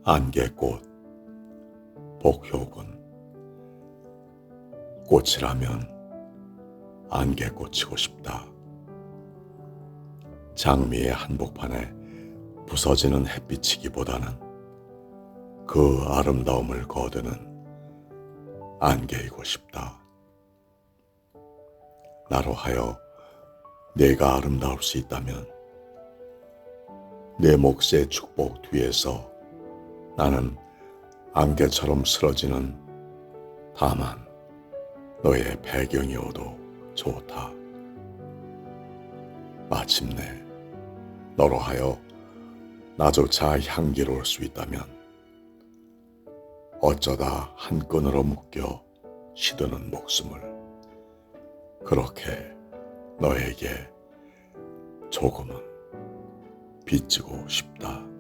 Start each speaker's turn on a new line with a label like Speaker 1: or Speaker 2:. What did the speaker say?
Speaker 1: 안개꽃, 복효군. 꽃이라면 안개꽃이고 싶다. 장미의 한복판에 부서지는 햇빛이기보다는 그 아름다움을 거두는 안개이고 싶다. 나로 하여 내가 아름다울 수 있다면 내 몫의 축복 뒤에서 나는 안개처럼 쓰러지는 다만 너의 배경이어도 좋다. 마침내 너로 하여 나조차 향기로울 수 있다면 어쩌다 한 끈으로 묶여 시드는 목숨을 그렇게 너에게 조금은 빚지고 싶다.